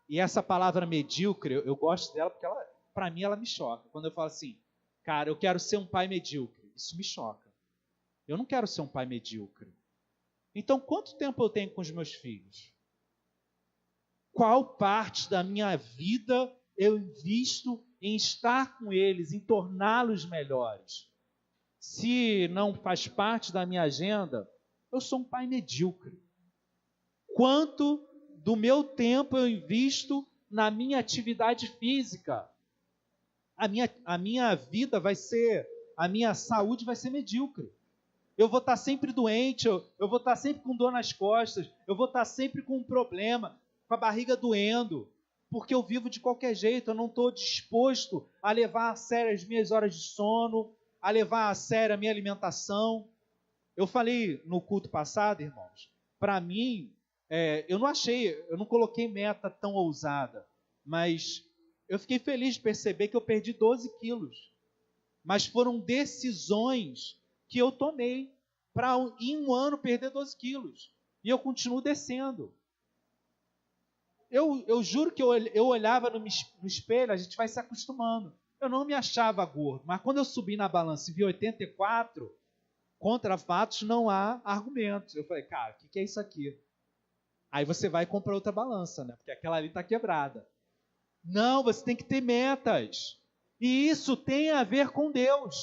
E essa palavra medíocre, eu gosto dela porque para mim ela me choca. Quando eu falo assim, cara, eu quero ser um pai medíocre, isso me choca. Eu não quero ser um pai medíocre. Então, quanto tempo eu tenho com os meus filhos? Qual parte da minha vida eu invisto em estar com eles, em torná-los melhores? Se não faz parte da minha agenda, eu sou um pai medíocre. Quanto do meu tempo eu invisto na minha atividade física? A minha vida vai ser, a minha saúde vai ser medíocre. Eu vou estar sempre doente, eu vou estar sempre com dor nas costas, eu vou estar sempre com um problema, com a barriga doendo, porque eu vivo de qualquer jeito, eu não estou disposto a levar a sério as minhas horas de sono, a levar a sério a minha alimentação. Eu falei no culto passado, irmãos, para mim, eu não coloquei meta tão ousada, mas eu fiquei feliz de perceber que eu perdi 12 quilos. Mas foram decisões que eu tomei para em um ano perder 12 quilos. E eu continuo descendo. Eu juro que eu olhava no espelho, a gente vai se acostumando. Eu não me achava gordo, mas quando eu subi na balança e vi 84, contra fatos não há argumentos. Eu falei, cara, o que é isso aqui? Aí você vai e compra outra balança, né? Porque aquela ali está quebrada. Não, você tem que ter metas. E isso tem a ver com Deus.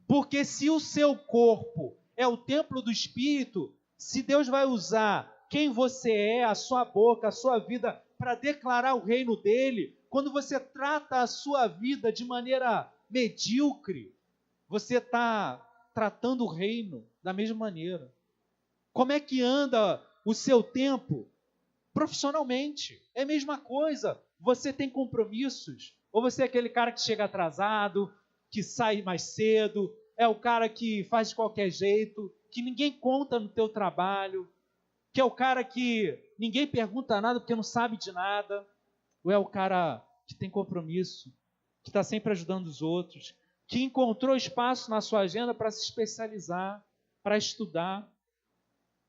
Porque se o seu corpo é o templo do Espírito, se Deus vai usar quem você é, a sua boca, a sua vida, para declarar o reino dele, quando você trata a sua vida de maneira medíocre, você está tratando o reino da mesma maneira. Como é que anda o seu tempo profissionalmente. É a mesma coisa. Você tem compromissos, ou você é aquele cara que chega atrasado, que sai mais cedo, é o cara que faz de qualquer jeito, que ninguém conta no teu trabalho, que é o cara que ninguém pergunta nada porque não sabe de nada, ou é o cara que tem compromisso, que está sempre ajudando os outros, que encontrou espaço na sua agenda para se especializar, para estudar.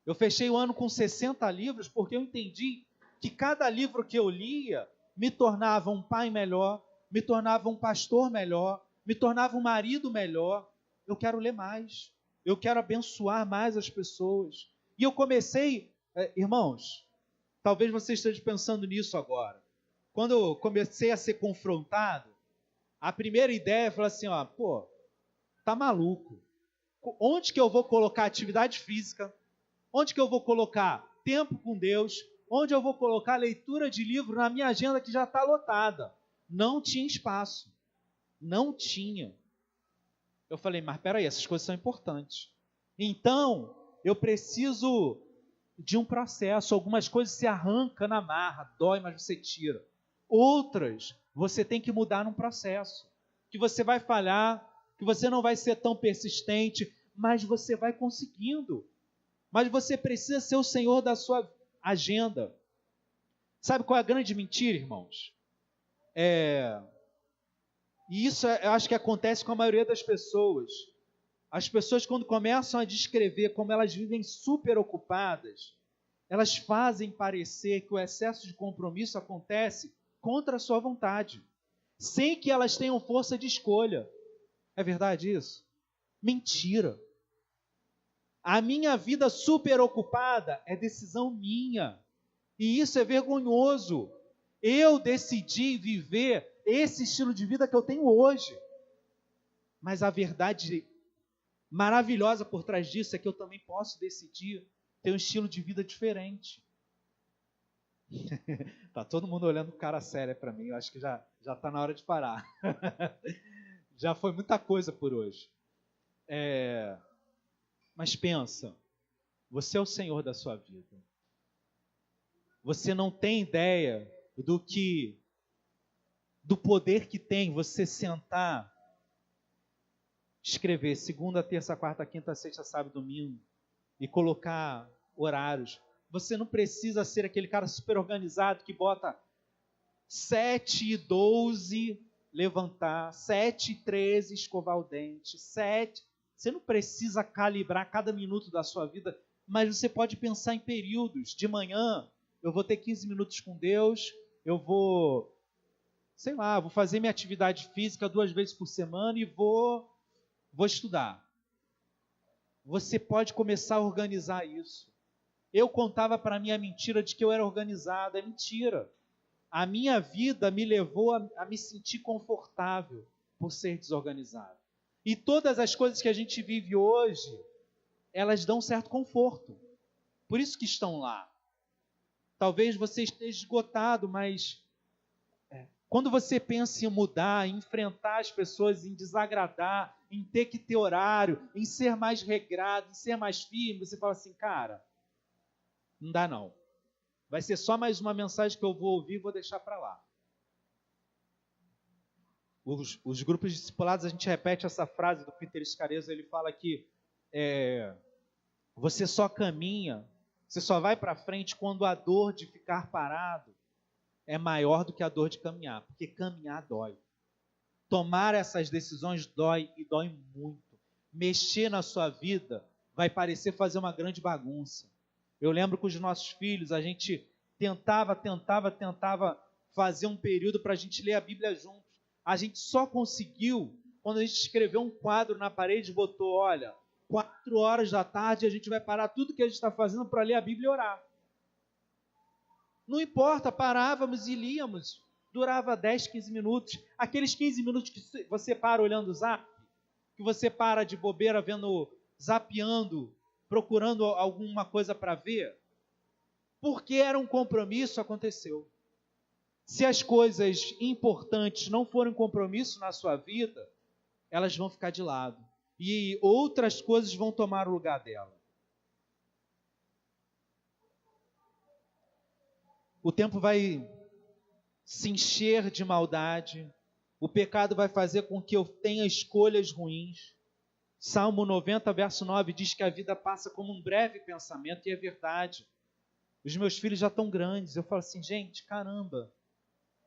Eu fechei o ano com 60 livros porque eu entendi que cada livro que eu lia me tornava um pai melhor, me tornava um pastor melhor, me tornava um marido melhor. Eu quero ler mais, eu quero abençoar mais as pessoas. E eu comecei, irmãos, talvez você esteja pensando nisso agora. Quando eu comecei a ser confrontado, a primeira ideia foi assim, tá maluco. Onde que eu vou colocar atividade física? Onde que eu vou colocar tempo com Deus? Onde eu vou colocar leitura de livro na minha agenda que já está lotada? Não tinha espaço. Não tinha. Eu falei, mas peraí, essas coisas são importantes. Então, eu preciso de um processo. Algumas coisas se arranca na marra, dói, mas você tira. Outras, você tem que mudar num processo. Que você vai falhar, que você não vai ser tão persistente, mas você vai conseguindo. Mas você precisa ser o senhor da sua agenda. Sabe qual é a grande mentira, irmãos? E isso eu acho que acontece com a maioria das pessoas. As pessoas, quando começam a descrever como elas vivem super ocupadas, elas fazem parecer que o excesso de compromisso acontece contra a sua vontade, sem que elas tenham força de escolha. É verdade isso? Mentira. A minha vida super ocupada é decisão minha. E isso é vergonhoso. Eu decidi viver esse estilo de vida que eu tenho hoje. Mas a verdade maravilhosa por trás disso é que eu também posso decidir ter um estilo de vida diferente. Tá todo mundo olhando com cara séria para mim. Eu acho que já está na hora de parar. Já foi muita coisa por hoje. Mas pensa, você é o Senhor da sua vida. Você não tem ideia do poder que tem você sentar, escrever segunda, terça, quarta, quinta, sexta, sábado, domingo e colocar horários. Você não precisa ser aquele cara super organizado que bota 7h12 levantar, 7h13 escovar o dente, 7. Você não precisa calibrar cada minuto da sua vida, mas você pode pensar em períodos. De manhã, eu vou ter 15 minutos com Deus, eu vou fazer minha atividade física 2 vezes por semana e vou estudar. Você pode começar a organizar isso. Eu contava para mim a mentira de que eu era organizado. É mentira. A minha vida me levou a me sentir confortável por ser desorganizado. E todas as coisas que a gente vive hoje, elas dão certo conforto. Por isso que estão lá. Talvez você esteja esgotado, mas quando você pensa em mudar, em enfrentar as pessoas, em desagradar, em ter que ter horário, em ser mais regrado, em ser mais firme, você fala assim, cara, não dá não. Vai ser só mais uma mensagem que eu vou ouvir e vou deixar para lá. Os grupos discipulados, a gente repete essa frase do Peter Scarizzo, ele fala que você só caminha, você só vai para frente quando a dor de ficar parado é maior do que a dor de caminhar, porque caminhar dói. Tomar essas decisões dói e dói muito. Mexer na sua vida vai parecer fazer uma grande bagunça. Eu lembro que os nossos filhos, a gente tentava fazer um período para a gente ler a Bíblia juntos. A gente só conseguiu quando a gente escreveu um quadro na parede e botou, olha, 4h da tarde a gente vai parar tudo que a gente está fazendo para ler a Bíblia e orar. Não importa, parávamos e líamos. Durava 10, 15 minutos. Aqueles 15 minutos que você para olhando o zap, que você para de bobeira zapeando, procurando alguma coisa para ver, porque era um compromisso, aconteceu. Se as coisas importantes não forem compromisso na sua vida, elas vão ficar de lado. E outras coisas vão tomar o lugar dela. o tempo vai se encher de maldade, o pecado vai fazer com que eu tenha escolhas ruins. Salmo 90, verso 9 diz que a vida passa como um breve pensamento, e é verdade. Os meus filhos já estão grandes, eu falo assim, gente, caramba,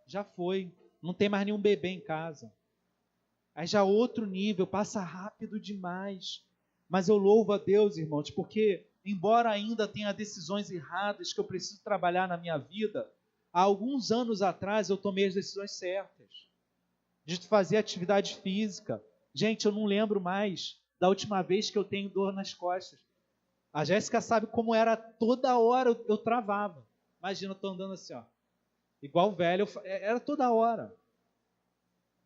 já foi, não tem mais nenhum bebê em casa. Aí já outro nível, passa rápido demais. Mas eu louvo a Deus, irmãos, porque embora ainda tenha decisões erradas que eu preciso trabalhar na minha vida, há alguns anos atrás eu tomei as decisões certas. De fazer atividade física. Gente, eu não lembro mais da última vez que eu tenho dor nas costas. A Jéssica sabe como era, toda hora eu travava. Imagina, eu estou andando assim, ó, igual velho, era toda hora.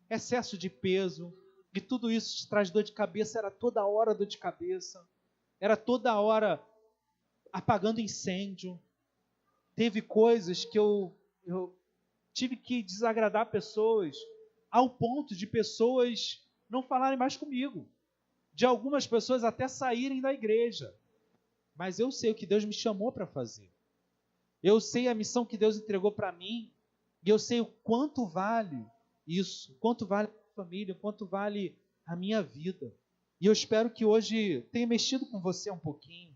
Excesso de peso, e tudo isso te traz dor de cabeça, era toda hora dor de cabeça, era toda hora apagando incêndio. Teve coisas que eu tive que desagradar pessoas, ao ponto de pessoas não falarem mais comigo, de algumas pessoas até saírem da igreja. Mas eu sei o que Deus me chamou para fazer. Eu sei a missão que Deus entregou para mim, e eu sei o quanto vale isso, quanto vale a família, quanto vale a minha vida. E eu espero que hoje tenha mexido com você um pouquinho.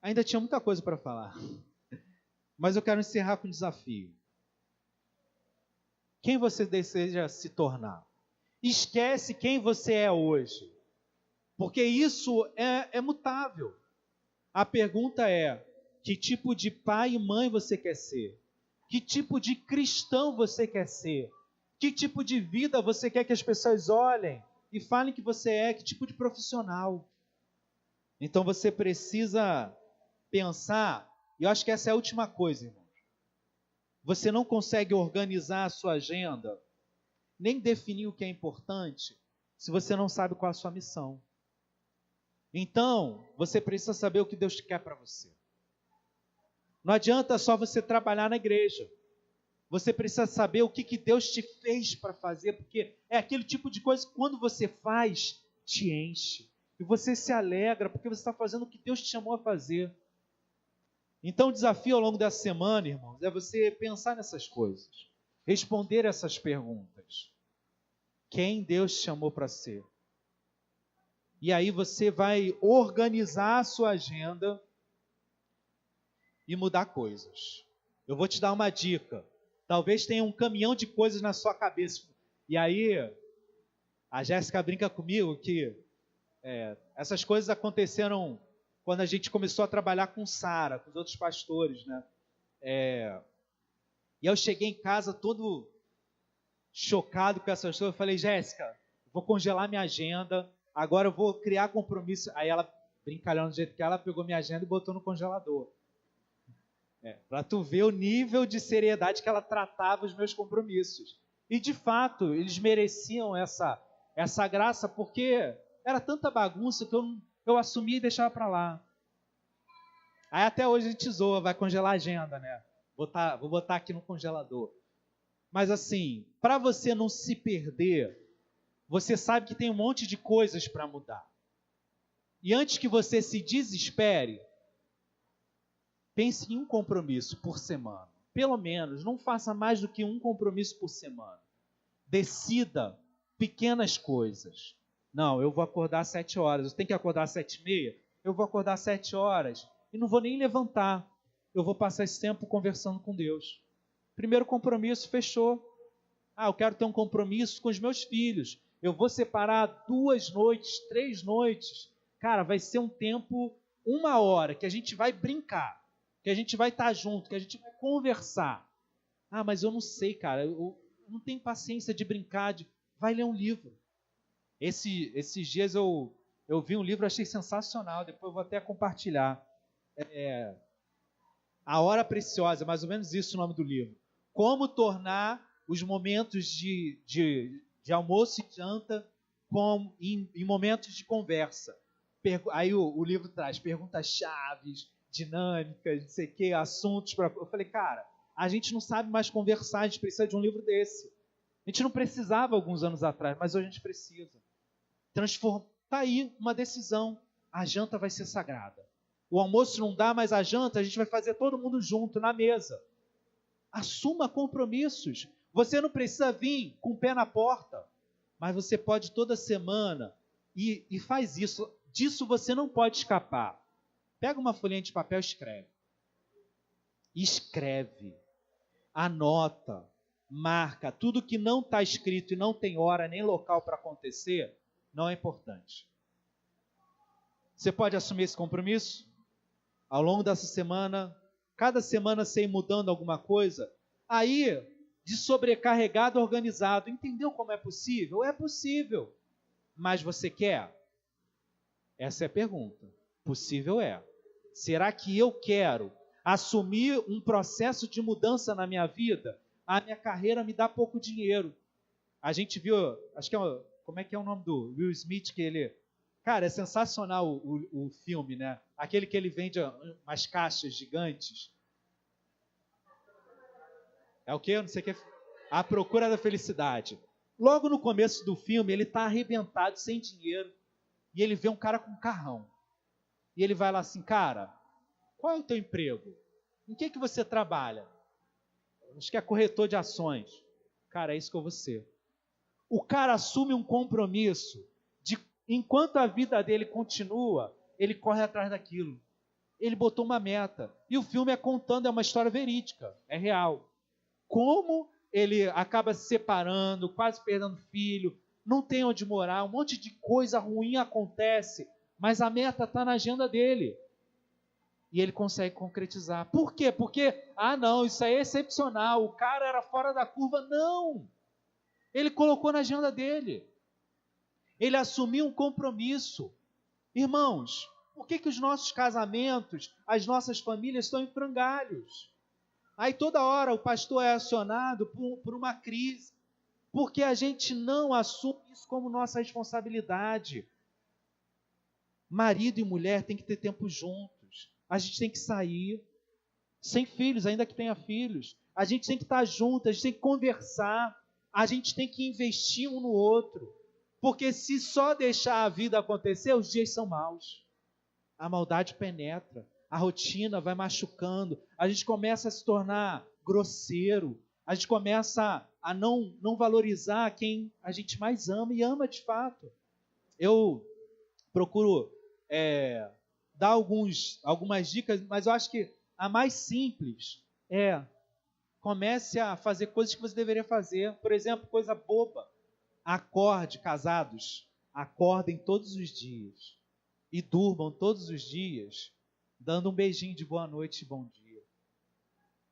Ainda tinha muita coisa para falar, mas eu quero encerrar com um desafio. Quem você deseja se tornar? Esquece quem você é hoje, porque isso é mutável. A pergunta é, que tipo de pai e mãe você quer ser? Que tipo de cristão você quer ser? Que tipo de vida você quer que as pessoas olhem e falem que você é? Que tipo de profissional? Então você precisa pensar, e eu acho que essa é a última coisa, irmãos. Você não consegue organizar a sua agenda, nem definir o que é importante, se você não sabe qual é a sua missão. Então, você precisa saber o que Deus quer para você. Não adianta só você trabalhar na igreja. Você precisa saber o que Deus te fez para fazer, porque é aquele tipo de coisa que quando você faz, te enche. E você se alegra, porque você está fazendo o que Deus te chamou a fazer. Então o desafio ao longo dessa semana, irmãos, é você pensar nessas coisas. Responder essas perguntas. Quem Deus te chamou para ser? E aí você vai organizar a sua agenda e mudar coisas. Eu vou te dar uma dica. Talvez tenha um caminhão de coisas na sua cabeça. E aí, a Jéssica brinca comigo que essas coisas aconteceram quando a gente começou a trabalhar com Sara, com os outros pastores, né? E eu cheguei em casa todo chocado com essas coisas. Eu falei, Jéssica, vou congelar minha agenda, agora eu vou criar compromisso. Aí ela, brincalhando do jeito que ela, pegou minha agenda e botou no congelador. Para tu ver o nível de seriedade que ela tratava os meus compromissos. E de fato, eles mereciam essa graça, porque era tanta bagunça que eu assumia e deixava para lá. Aí até hoje a gente zoa, vai congelar a agenda, né? Vou botar aqui no congelador. Mas assim, para você não se perder, você sabe que tem um monte de coisas para mudar. E antes que você se desespere, pense em um compromisso por semana. Pelo menos, não faça mais do que um compromisso por semana. Decida pequenas coisas. Não, eu vou acordar às 7 horas. Eu tenho que acordar às 7h30? Eu vou acordar às 7 horas e não vou nem levantar. Eu vou passar esse tempo conversando com Deus. Primeiro compromisso, fechou. Eu quero ter um compromisso com os meus filhos. Eu vou separar 2 noites, 3 noites. Cara, vai ser um tempo, 1 hora, que a gente vai brincar. Que a gente vai estar junto, que a gente vai conversar. Mas eu não sei, cara, eu não tenho paciência de brincar. Vai ler um livro. Esses dias eu vi um livro, achei sensacional, depois eu vou até compartilhar. A Hora Preciosa, mais ou menos isso o nome do livro. Como tornar os momentos de almoço e janta em momentos de conversa. Aí o livro traz perguntas-chaves, dinâmicas, não sei o que, assuntos. Eu falei, cara, a gente não sabe mais conversar, a gente precisa de um livro desse. A gente não precisava alguns anos atrás, mas hoje a gente precisa. Tá aí uma decisão. A janta vai ser sagrada. O almoço não dá, mas a janta a gente vai fazer todo mundo junto na mesa. Assuma compromissos. Você não precisa vir com o pé na porta, mas você pode toda semana e faz isso. Disso você não pode escapar. Pega uma folhinha de papel e escreve. Escreve. Anota. Marca. Tudo que não está escrito e não tem hora nem local para acontecer, não é importante. Você pode assumir esse compromisso? Ao longo dessa semana, cada semana você ir mudando alguma coisa, aí, de sobrecarregado a organizado, entendeu como é possível? É possível. Mas você quer? Essa é a pergunta. Possível é. Será que eu quero assumir um processo de mudança na minha vida? A minha carreira me dá pouco dinheiro. A gente viu, acho que como é que é o nome do Will Smith, que ele... Cara, é sensacional o filme, né? Aquele que ele vende umas caixas gigantes. É o quê? Eu não sei o que. A Procura da Felicidade. Logo no começo do filme, ele está arrebentado, sem dinheiro. E ele vê um cara com um carrão. E ele vai lá assim, cara, qual é o teu emprego? Em que você trabalha? Acho que é corretor de ações. Cara, é isso que eu vou ser. O cara assume um compromisso de, enquanto a vida dele continua, ele corre atrás daquilo. Ele botou uma meta. E o filme é contando, é uma história verídica, é real. Como ele acaba se separando, quase perdendo filho, não tem onde morar, um monte de coisa ruim acontece, mas a meta está na agenda dele. E ele consegue concretizar. Por quê? Porque, não, isso aí é excepcional, o cara era fora da curva. Não! Ele colocou na agenda dele. Ele assumiu um compromisso. Irmãos, por que os nossos casamentos, as nossas famílias estão em frangalhos? Aí toda hora o pastor é acionado por uma crise, porque a gente não assume isso como nossa responsabilidade. Marido e mulher têm que ter tempo juntos. A gente tem que sair, sem filhos, ainda que tenha filhos. A gente tem que estar junto, a gente tem que conversar, a gente tem que investir um no outro. Porque se só deixar a vida acontecer, os dias são maus. A maldade penetra. A rotina vai machucando, a gente começa a se tornar grosseiro, a gente começa a não valorizar quem a gente mais ama e ama de fato. Eu procuro dar algumas dicas, mas eu acho que a mais simples é: comece a fazer coisas que você deveria fazer. Por exemplo, coisa boba. Acorde, casados, acordem todos os dias e durmam todos os dias, dando um beijinho de boa noite e bom dia.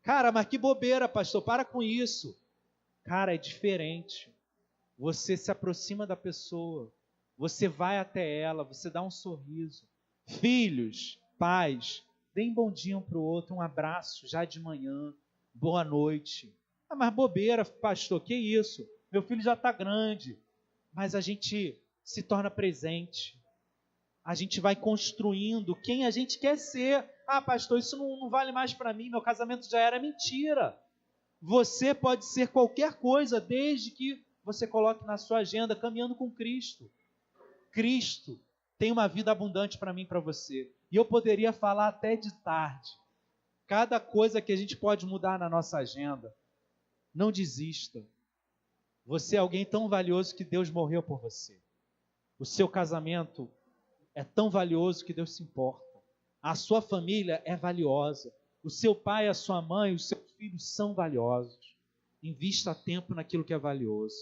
Cara, mas que bobeira, pastor, para com isso. Cara, é diferente. Você se aproxima da pessoa, você vai até ela, você dá um sorriso. Filhos, pais, deem bom dia um para o outro, um abraço já de manhã, boa noite. Mas bobeira, pastor, que isso? Meu filho já está grande. Mas a gente se torna presente. A gente vai construindo quem a gente quer ser. Pastor, isso não vale mais para mim, meu casamento já era. Mentira. Você pode ser qualquer coisa, desde que você coloque na sua agenda, caminhando com Cristo. Cristo tem uma vida abundante para mim e para você. E eu poderia falar até de tarde. Cada coisa que a gente pode mudar na nossa agenda. Não desista. Você é alguém tão valioso que Deus morreu por você. O seu casamento é tão valioso que Deus se importa. A sua família é valiosa. O seu pai, a sua mãe, os seus filhos são valiosos. Invista tempo naquilo que é valioso.